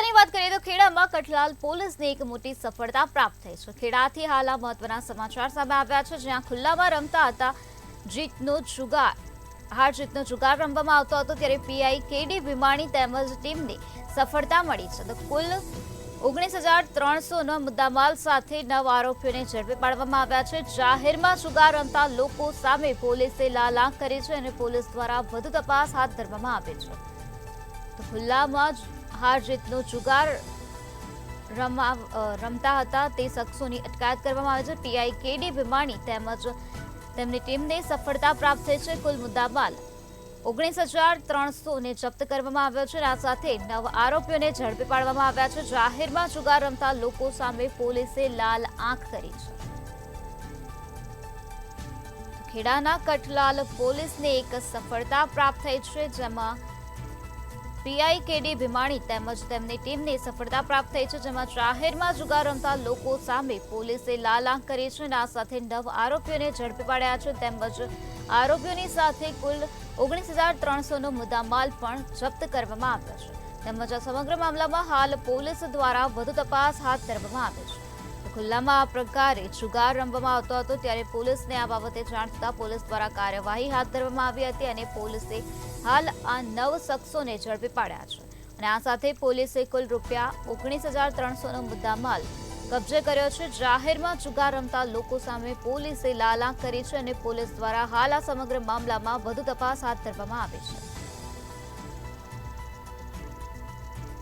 ખેડાની વાત કરીએ તો ખેડામાં કઠલાલ પોલીસને એક મોટી સફળતા પ્રાપ્ત થઈ છે। ખેડાથી હાલ આ મહત્વના સમાચાર સામે આવ્યા છે, જ્યાં ખુલ્લામાં રમતા હતા જીતનો જુગાર રમવામાં આવતો હતો, ત્યારે પીઆઈ કેડી ભીમાણી તેમજ ટીમને સફળતા મળી છે। તો કુલ 19,300નો મુદ્દામાલ સાથે 9 આરોપીઓને ઝડપી પાડવામાં આવ્યા છે। જાહેરમાં જુગાર રમતા લોકો સામે પોલીસે લાલ આંખ કરી છે અને પોલીસ દ્વારા વધુ તપાસ હાથ ધરવામાં આવી છે। તો ખુલ્લામાં હાર જીતનો જુગાર રમતા હતા તે શખ્સોની અટકાયત કરવામાં આવી છે। પીઆઈ કેડી ભીમાણી તેમજ તેમની ટીમને સફળતા પ્રાપ્ત થઈ છે। કુલ મુદ્દામાલ 19,300ને જપ્ત કરવામાં આવ્યો છે। આ સાથે 9 આરોપીઓને ઝડપી પાડવામાં આવ્યા છે। જાહેરમાં જુગાર રમતા લોકો સામે પોલીસે લાલ આંખ કરી છે। ખેડાના કઠલાલ પોલીસને એક સફળતા પ્રાપ્ત થઈ છે, જેમાં પીઆઈ કેડી ભીમાણી તેમજ તેમની ટીમને સફળતા પ્રાપ્ત થઈ છે, જેમાં જાહેરમાં જુગાર રમતા લોકો સામે પોલીસે લાલ આંખ કરી છે અને આ સાથે 9 આરોપીઓને ઝડપી પાડ્યા છે, તેમજ આરોપીઓની સાથે કુલ 19,300નો મુદ્દામાલ પણ જપ્ત કરવામાં આવ્યો છે। તેમજ આ સમગ્ર મામલામાં હાલ પોલીસ દ્વારા વધુ તપાસ હાથ ધરવામાં આવી છે। ખુલ્લામાં આ પ્રકારે જુગાર રમવામાં આવતો હતો, ત્યારે પોલીસને આ બાબતે જાણ થતાં પોલીસ દ્વારા કાર્યવાહી હાથ ધરવામાં આવી હતી અને પોલીસે હાલ આ 9 શખ્સોને ઝડપી પાડ્યા છે અને આ સાથે પોલીસે કુલ રૂપિયા 19,300નો મુદ્દામાલ કબજે કર્યો છે। જાહેરમાં જુગાર રમતા લોકો સામે પોલીસે લાલ આંખ કરી છે અને પોલીસ દ્વારા હાલ આ સમગ્ર મામલામાં વધુ તપાસ હાથ ધરવામાં આવી છે।